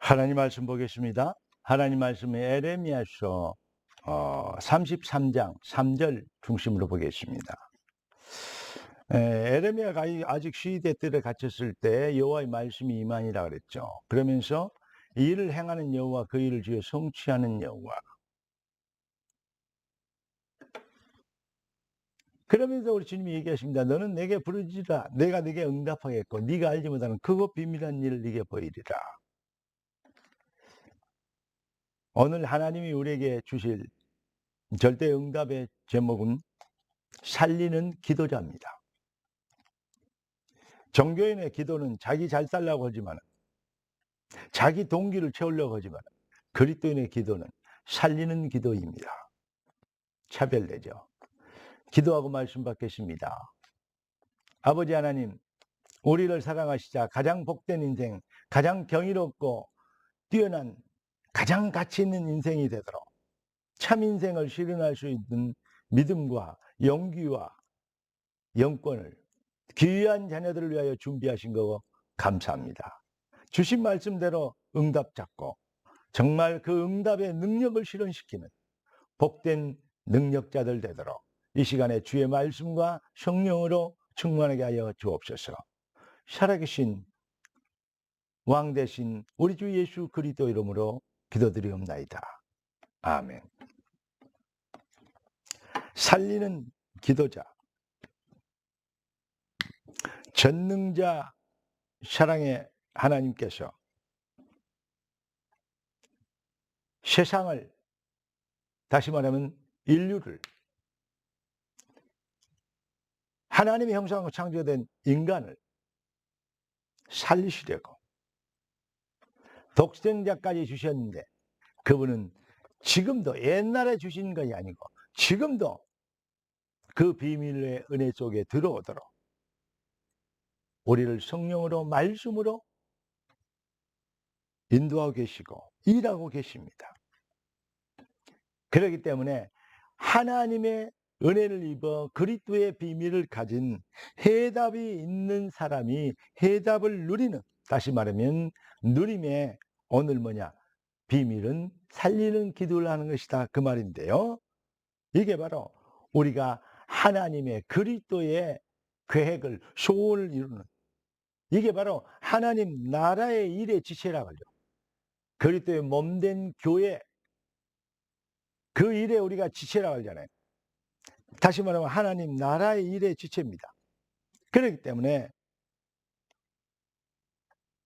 하나님 말씀 보겠습니다. 하나님 말씀의 에레미야서 33장 3절 중심으로 보겠습니다. 에레미야가 아직 시대 뜰에 갇혔을 때 여호와의 말씀이 임하니라 그랬죠. 그러면서 이 일을 행하는 여호와, 그 일을 주여 성취하는 여호와. 그러면서 우리 주님이 얘기하십니다. 너는 내게 부르짖으라. 내가 네게 응답하겠고 네가 알지 못하는 크고 비밀한 일을 네게 보이리라. 오늘 하나님이 우리에게 주실 절대 응답의 제목은 살리는 기도자입니다. 종교인의 기도는 자기 잘 살려고 하지만, 자기 동기를 채우려고 하지만, 그리스도인의 기도는 살리는 기도입니다. 차별되죠. 기도하고 말씀 받겠습니다. 아버지 하나님, 우리를 사랑하시자 가장 복된 인생, 가장 경이롭고 뛰어난, 가장 가치 있는 인생이 되도록 참 인생을 실현할 수 있는 믿음과 용기와 영권을 귀한 자녀들을 위하여 준비하신 거 감사합니다. 주신 말씀대로 응답 잡고 정말 그 응답의 능력을 실현시키는 복된 능력자들 되도록 이 시간에 주의 말씀과 성령으로 충만하게 하여 주옵소서. 살아계신 왕 대신 우리 주 예수 그리스도 이름으로 기도드리옵나이다. 아멘. 살리는 기도자, 전능자 사랑의 하나님께서 세상을, 다시 말하면 인류를, 하나님의 형상으로 창조된 인간을 살리시려고 독생자까지 주셨는데, 그분은 지금도, 옛날에 주신 것이 아니고 지금도 그 비밀의 은혜 속에 들어오도록 우리를 성령으로 말씀으로 인도하고 계시고 일하고 계십니다. 그렇기 때문에 하나님의 은혜를 입어 그리스도의 비밀을 가진 해답이 있는 사람이 해답을 누리는, 다시 말하면 누림의 오늘 비밀은 살리는 기도를 하는 것이다, 그 말인데요. 이게 바로 우리가 하나님의 그리스도의 계획을, 소원을 이루는, 이게 바로 하나님 나라의 일의 지체라고 하죠. 그리스도의 몸된 교회, 그 일에 우리가 지체라고 하잖아요. 다시 말하면 하나님 나라의 일의 지체입니다. 그렇기 때문에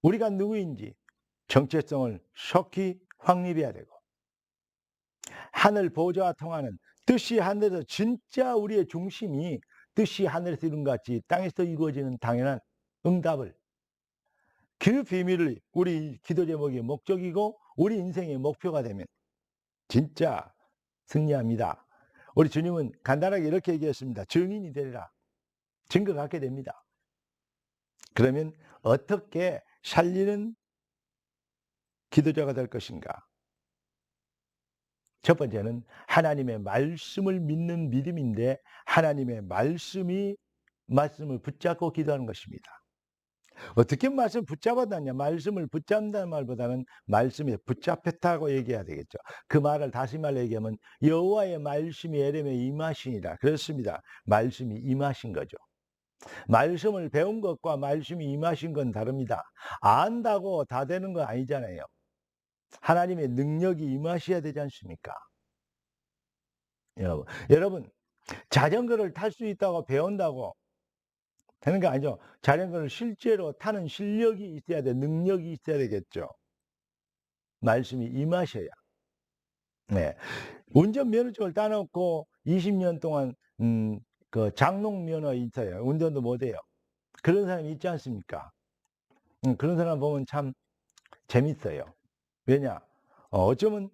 우리가 누구인지 정체성을 속히 확립해야 되고, 하늘 보좌와 통하는 뜻이 하늘에서, 진짜 우리의 중심이 뜻이 하늘에서 이룬 것 같이 땅에서 이루어지는 당연한 응답을, 그 비밀을 우리 기도 제목의 목적이고 우리 인생의 목표가 되면 진짜 승리합니다. 우리 주님은 간단하게 이렇게 얘기했습니다. 증인이 되리라. 증거 갖게 됩니다. 그러면 어떻게 살리는 기도자가 될 것인가? 첫 번째는 하나님의 말씀을 믿는 믿음인데, 하나님의 말씀을 붙잡고 기도하는 것입니다. 어떻게 말씀을 붙잡았느냐? 말씀을 붙잡는다는 말보다는 말씀에 붙잡혔다고 얘기해야 되겠죠. 그 말을 다시 말로 얘기하면 여호와의 말씀이 에레미야에 임하시니라. 그렇습니다. 말씀이 임하신 거죠. 말씀을 배운 것과 말씀이 임하신 건 다릅니다. 안다고 다 되는 건 아니잖아요. 하나님의 능력이 임하셔야 되지 않습니까? 여러분, 자전거를 탈 수 있다고 배운다고 되는 거 아니죠. 자전거를 실제로 타는 실력이 있어야 돼. 능력이 있어야 되겠죠. 말씀이 임하셔야. 네. 운전면허증을 따놓고 20년 동안 그 장롱면허 있어요. 운전도 못해요. 그런 사람이 있지 않습니까? 그런 사람 보면 참 재밌어요. 왜냐? 어쩌면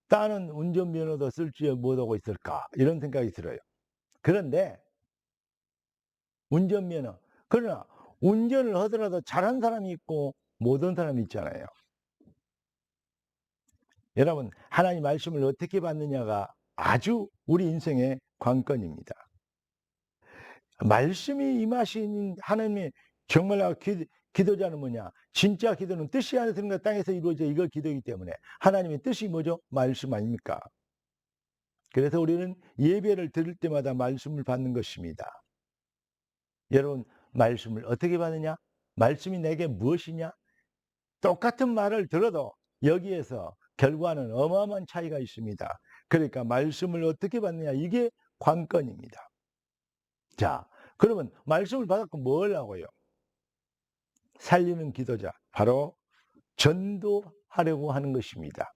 따는 운전면허도 쓸 줄 못하고 있을까, 이런 생각이 들어요. 그런데 운전면허, 그러나 운전을 하더라도 잘한 사람이 있고 못한 사람이 있잖아요. 여러분, 하나님 말씀을 어떻게 받느냐가 아주 우리 인생의 관건입니다. 말씀이 임하신 하나님의 정말 기도자는 뭐냐? 진짜 기도는 뜻이 하늘과 땅에서 이루어져 이거 기도이기 때문에 하나님의 뜻이 뭐죠? 말씀 아닙니까? 그래서 우리는 예배를 드릴 때마다 말씀을 받는 것입니다. 여러분, 말씀을 어떻게 받느냐? 말씀이 내게 무엇이냐? 똑같은 말을 들어도 여기에서 결과는 어마어마한 차이가 있습니다. 그러니까 말씀을 어떻게 받느냐? 이게 관건입니다. 자, 그러면 말씀을 받았고 뭘 하고요? 살리는 기도자, 바로 전도하려고 하는 것입니다.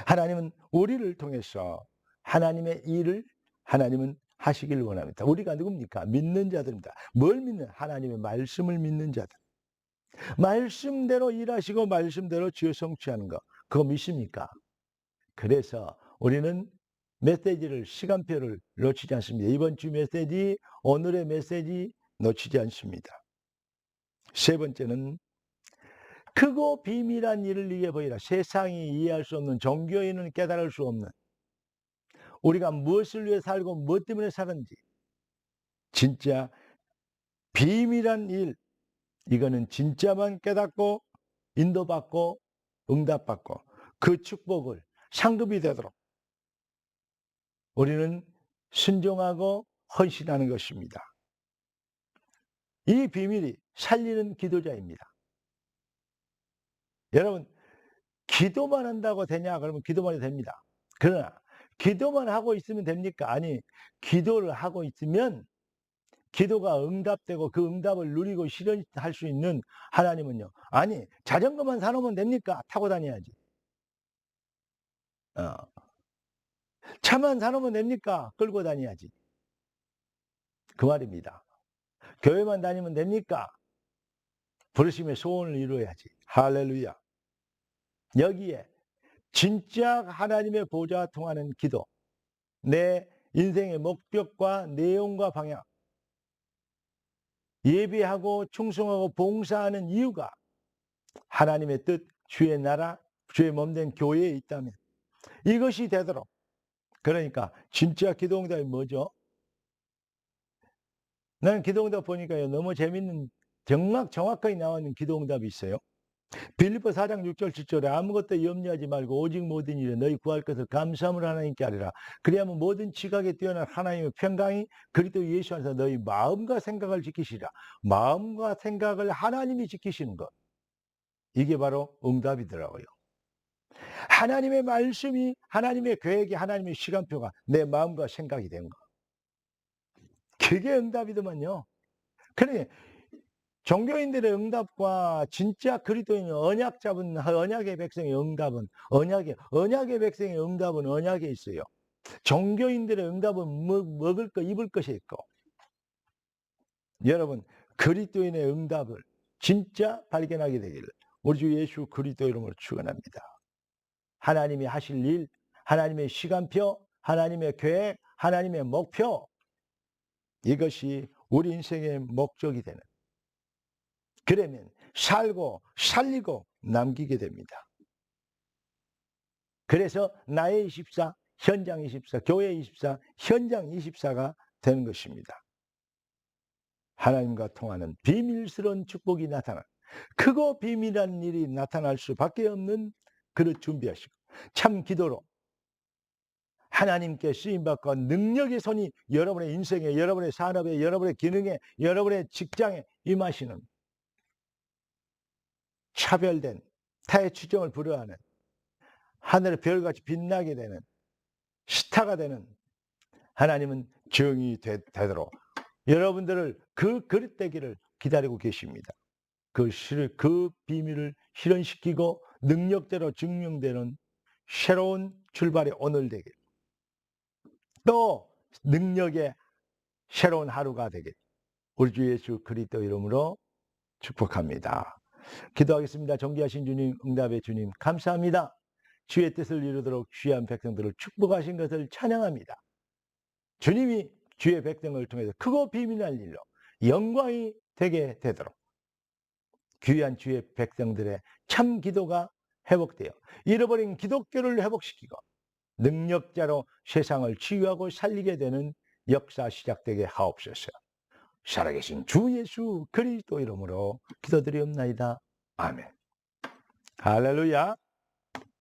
하나님은 우리를 통해서 하나님의 일을 하나님은 하시길 원합니다. 우리가 누굽니까? 믿는 자들입니다. 뭘 믿는? 하나님의 말씀을 믿는 자들. 말씀대로 일하시고 말씀대로 주여 성취하는 거, 그거 믿습니까? 그래서 우리는 메시지를, 시간표를 놓치지 않습니다. 이번 주 메시지, 오늘의 메시지 놓치지 않습니다. 세 번째는 크고 비밀한 일을 이해 보이라. 세상이 이해할 수 없는, 종교인은 깨달을 수 없는, 우리가 무엇을 위해 살고 무엇 때문에 사는지 진짜 비밀한 일, 이거는 진짜만 깨닫고 인도받고 응답받고 그 축복을 상급이 되도록 우리는 순종하고 헌신하는 것입니다. 이 비밀이 살리는 기도자입니다. 여러분, 기도만 한다고 되냐? 그러면 기도만 해도 됩니다. 그러나 기도만 하고 있으면 됩니까? 아니, 기도를 하고 있으면 기도가 응답되고 그 응답을 누리고 실현할 수 있는 하나님은요, 아니, 자전거만 사놓으면 됩니까? 타고 다녀야지. 차만 사놓으면 됩니까? 끌고 다녀야지. 그 말입니다. 교회만 다니면 됩니까? 부르심의 소원을 이루어야지. 할렐루야. 여기에 진짜 하나님의 보좌와 통하는 기도, 내 인생의 목적과 내용과 방향, 예배하고 충성하고 봉사하는 이유가 하나님의 뜻, 주의 나라, 주의 몸된 교회에 있다면 이것이 되도록, 그러니까 진짜 기도응답이 뭐죠? 나는 기도응답 보니까요, 너무 재밌는, 정확하게 나와 있는 기도응답이 있어요. 빌립보 4장 6절 7절에 아무것도 염려하지 말고 오직 모든 일에 너희 구할 것을 감사함을 하나님께 하리라. 그리하면 모든 지각에 뛰어난 하나님의 평강이 그리스도 예수 안에서 너희 마음과 생각을 지키시라. 마음과 생각을 하나님이 지키시는 것, 이게 바로 응답이더라고요. 하나님의 말씀이, 하나님의 계획이, 하나님의 시간표가 내 마음과 생각이 된 거, 그게 응답이더만요. 그러니 종교인들의 응답과 진짜 그리스도인의 언약 잡은 언약의 백성의 응답은, 언약의 백성의 응답은 언약에 있어요. 종교인들의 응답은 먹을 거, 입을 것이 있고, 여러분, 그리스도인의 응답을 진짜 발견하게 되기를 우리 주 예수 그리스도 이름으로 축원합니다. 하나님이 하실 일, 하나님의 시간표, 하나님의 계획, 하나님의 목표, 이것이 우리 인생의 목적이 되는, 그러면 살고 살리고 남기게 됩니다. 그래서 나의 24, 현장 24, 교회 24, 현장 24가 되는 것입니다. 하나님과 통하는 비밀스러운 축복이 나타나, 크고 비밀한 일이 나타날 수밖에 없는 그릇 준비하시고, 참 기도로 하나님께 쓰임받고 능력의 손이 여러분의 인생에, 여러분의 산업에, 여러분의 기능에, 여러분의 직장에 임하시는, 차별된 타의 추정을 불허하는, 하늘의 별같이 빛나게 되는 스타가 되는 하나님은 정이 되도록 여러분들을 그 그릇 되기를 기다리고 계십니다. 그 비밀을 실현시키고 능력대로 증명되는 새로운 출발의 오늘 되길, 또 능력의 새로운 하루가 되길 우리 주 예수 그리스도 이름으로 축복합니다. 기도하겠습니다. 존귀하신 주님, 응답의 주님, 감사합니다. 주의 뜻을 이루도록 귀한 백성들을 축복하신 것을 찬양합니다. 주님이 주의 백성을 통해서 크고 비밀한 일로 영광이 되게 되도록 귀한 주의 백성들의 참 기도가 회복되어 잃어버린 기독교를 회복시키고 능력자로 세상을 치유하고 살리게 되는 역사 시작되게 하옵소서. 살아계신 주 예수 그리스도 이름으로 기도드리옵나이다. 아멘. 할렐루야.